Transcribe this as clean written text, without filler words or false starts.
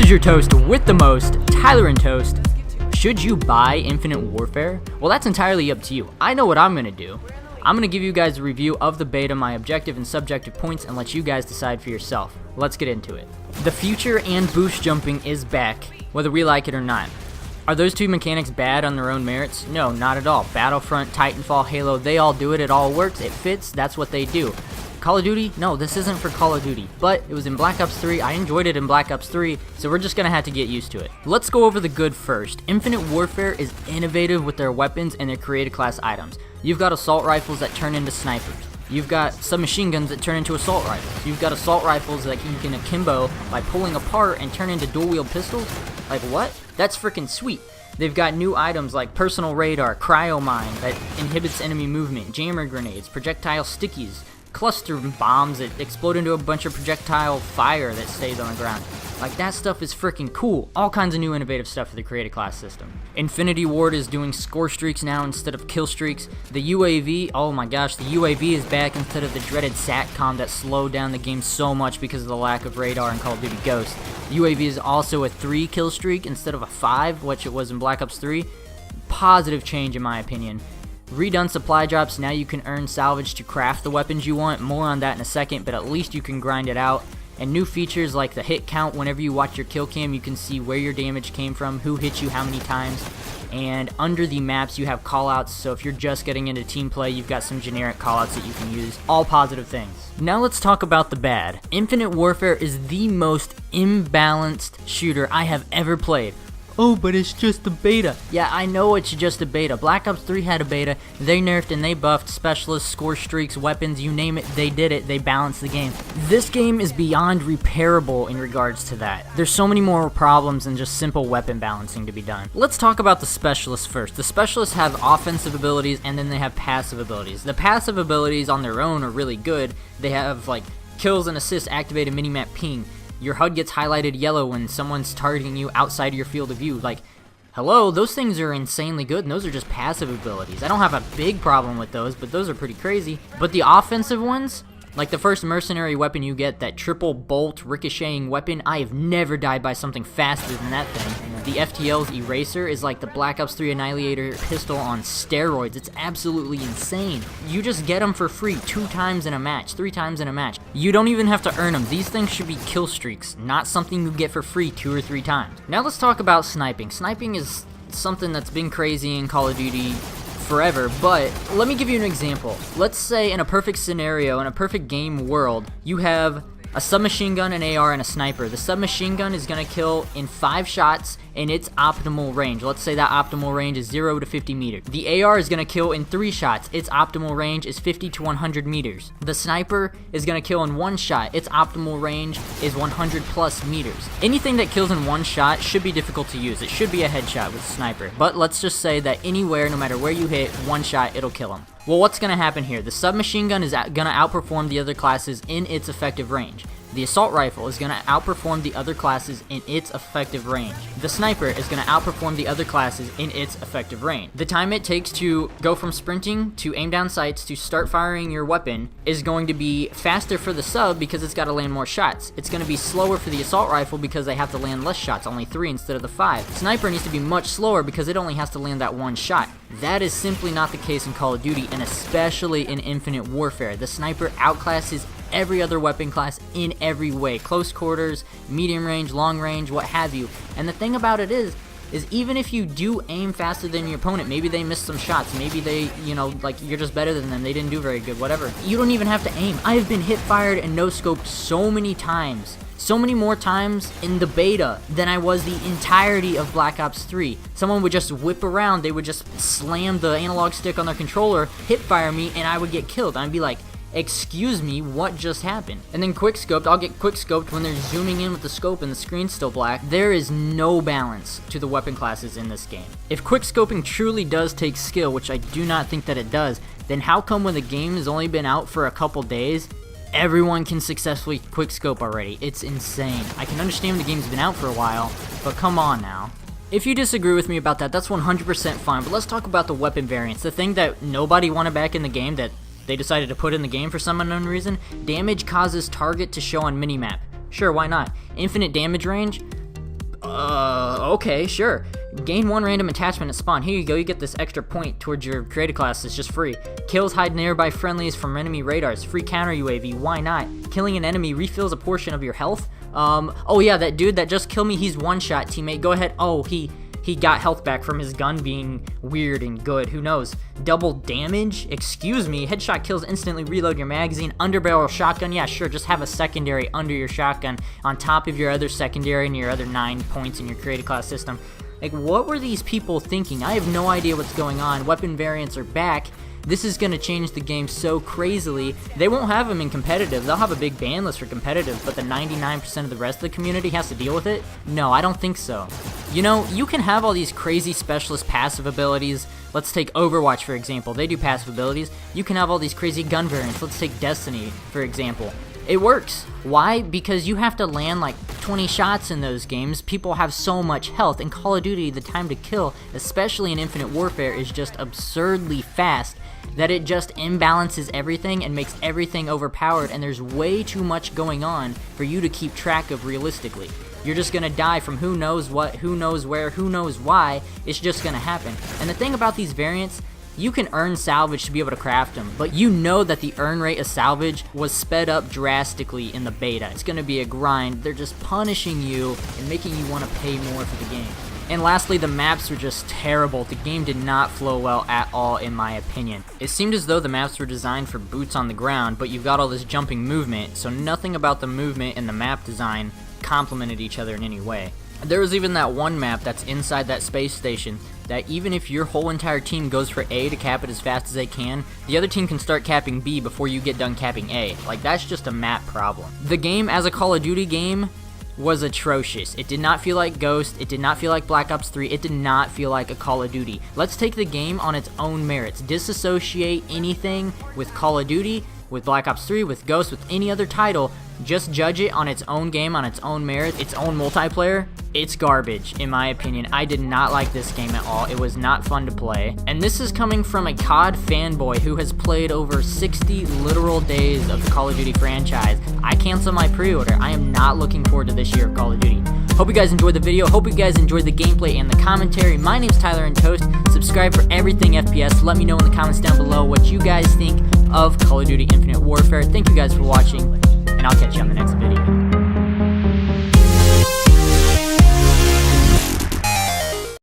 is your toast with the most, Tyler and Toast. Should you buy Infinite Warfare? Well, that's entirely up to you. I know what I'm going to do. I'm going to give you guys a review of the beta, my objective and subjective points, and let you guys decide for yourself. Let's get into it. The future and boost jumping is back, whether we like it or not. Are those two mechanics bad on their own merits? No, not at all. Battlefront, Titanfall, Halo, they all do it. It all works. It fits. That's what they do. Call of Duty? No, this isn't for Call of Duty, but it was in Black Ops 3. I enjoyed it in Black Ops 3, so we're just gonna have to get used to it. Let's go over the good first. Infinite Warfare is innovative with their weapons and their created class items. You've got assault rifles that turn into snipers. You've got submachine guns that turn into assault rifles. You've got assault rifles that you can akimbo by pulling apart and turn into dual-wield pistols. Like what? That's freaking sweet. They've got new items like personal radar, cryo mine that inhibits enemy movement, jammer grenades, projectile stickies, cluster bombs that explode into a bunch of projectile fire that stays on the ground. Like, that stuff is freaking cool. All kinds of new innovative stuff for the created class system. Infinity Ward is doing score streaks now instead of kill streaks. The UAV, oh my gosh, the UAV is back instead of the dreaded SATCOM that slowed down the game so much because of the lack of radar in Call of Duty Ghost. The UAV is also a 3 kill streak instead of a 5, which it was in Black Ops 3. Positive change in my opinion. Redone supply drops, now you can earn salvage to craft the weapons you want. More on that in a second, but at least you can grind it out. And new features like the hit count. Whenever you watch your kill cam, you can see where your damage came from, who hit you how many times. And under the maps, you have callouts, so if you're just getting into team play, you've got some generic callouts that you can use. All positive things. Now let's talk about the bad. Infinite Warfare is the most imbalanced shooter I have ever played. Oh, but it's just a beta. Yeah, I know it's just a beta. Black Ops 3 had a beta. They nerfed and they buffed specialists, score streaks, weapons, you name it, they did it. They balanced the game. This game is beyond repairable in regards to that. There's so many more problems than just simple weapon balancing to be done. Let's talk about the specialists first. The specialists have offensive abilities and then they have passive abilities. The passive abilities on their own are really good. They have like kills and assists, activated minimap ping. Your HUD gets highlighted yellow when someone's targeting you outside of your field of view. Like, hello, those things are insanely good, and those are just passive abilities. I don't have a big problem with those, but those are pretty crazy. But the offensive ones, like the first mercenary weapon you get, that triple bolt ricocheting weapon, I have never died by something faster than that thing. The FTL's Eraser is like the Black Ops 3 Annihilator pistol on steroids. It's absolutely insane. You just get them for free 2 times in a match, 3 times in a match. You don't even have to earn them. These things should be kill streaks, not something you get for free 2 or 3 times. Now let's talk about sniping. Sniping is something that's been crazy in Call of Duty forever, but let me give you an example. Let's say in a perfect scenario, in a perfect game world, you have a submachine gun, an AR, and a sniper. The submachine gun is going to kill in 5 shots in its optimal range. Let's say that optimal range is 0 to 50 meters. The AR is going to kill in 3 shots. Its optimal range is 50 to 100 meters. The sniper is going to kill in 1 shot. Its optimal range is 100 plus meters. Anything that kills in 1 shot should be difficult to use. It should be a headshot with a sniper. But let's just say that anywhere, no matter where you hit, 1 shot, it'll kill them. Well, what's going to happen here? The submachine gun is going to outperform the other classes in its effective range. The assault rifle is going to outperform the other classes in its effective range. The sniper is going to outperform the other classes in its effective range. The time it takes to go from sprinting to aim down sights to start firing your weapon is going to be faster for the sub because it's got to land more shots. It's going to be slower for the assault rifle because they have to land less shots, only 3 instead of the 5. Sniper needs to be much slower because it only has to land that 1 shot. That is simply not the case in Call of Duty, and especially in Infinite Warfare. The sniper outclasses every other weapon class in every way. Close quarters, medium range, long range, what have you. And the thing about it is even if you do aim faster than your opponent, maybe they missed some shots, maybe they, like you're just better than them, they didn't do very good, whatever. You don't even have to aim. I have been hip fired and no scoped so many times. So many more times in the beta than I was the entirety of Black Ops 3. Someone would just whip around, they would just slam the analog stick on their controller, hip fire me, and I would get killed. I'd be like, excuse me, what just happened? And then quick scoped, I'll get quick scoped when they're zooming in with the scope and the screen's still black. There is no balance to the weapon classes in this game. If quick scoping truly does take skill, which I do not think that it does, then how come when the game has only been out for a couple days, everyone can successfully quick scope already? It's insane. I can understand the game's been out for a while, but come on now. If you disagree with me about that, that's 100% fine, but let's talk about the weapon variants. The thing that nobody wanted back in the game that they decided to put in the game for some unknown reason. Damage causes target to show on minimap. Sure, why not? Infinite damage range? Okay, sure. Gain 1 random attachment at spawn. Here you go, you get this extra point towards your created class. It's just free. Kills hide nearby friendlies from enemy radars. Free counter UAV, why not? Killing an enemy refills a portion of your health. Oh yeah, that dude that just killed me, he's one-shot, teammate. Go ahead. Oh, he got health back from his gun being weird and good. Who knows? Double damage? Excuse me. Headshot kills instantly reload your magazine. Underbarrel shotgun? Yeah, sure. Just have a secondary under your shotgun on top of your other secondary and your other 9 points in your created class system. Like, what were these people thinking? I have no idea what's going on. Weapon variants are back. This is going to change the game so crazily. They won't have them in competitive. They'll have a big ban list for competitive, but the 99% of the rest of the community has to deal with it? No, I don't think so. You know, you can have all these crazy specialist passive abilities. Let's take Overwatch, for example. They do passive abilities. You can have all these crazy gun variants. Let's take Destiny, for example. It works. Why? Because you have to land like 20 shots in those games. People have so much health. In Call of Duty, the time to kill, especially in Infinite Warfare, is just absurdly fast that it just imbalances everything and makes everything overpowered, and there's way too much going on for you to keep track of realistically. You're just gonna die from who knows what, who knows where, who knows why. It's just gonna happen. And the thing about these variants, you can earn salvage to be able to craft them, but you know that the earn rate of salvage was sped up drastically in the beta. It's going to be a grind. They're just punishing you and making you want to pay more for the game. And lastly, the maps were just terrible. The game did not flow well at all, in my opinion. It seemed as though the maps were designed for boots on the ground, but you've got all this jumping movement, so nothing about the movement and the map design complemented each other in any way. There was even that one map that's inside that space station that even if your whole entire team goes for A to cap it as fast as they can, the other team can start capping B before you get done capping A. Like, that's just a map problem. The game as a Call of Duty game was atrocious. It did not feel like Ghost, it did not feel like Black Ops 3, it did not feel like a Call of Duty. Let's take the game on its own merits. Disassociate anything with Call of Duty, with Black Ops 3, with Ghost, with any other title. Just judge it on its own game, on its own merit, its own multiplayer. It's garbage, in my opinion. I did not like this game at all. It was not fun to play. And this is coming from a COD fanboy who has played over 60 literal days of the Call of Duty franchise. I canceled my pre-order. I am not looking forward to this year of Call of Duty. Hope you guys enjoyed the video. Hope you guys enjoyed the gameplay and the commentary. My name's Tyler and Toast. Subscribe for everything FPS. Let me know in the comments down below what you guys think of Call of Duty Infinite Warfare. Thank you guys for watching, and I'll catch you on the next video.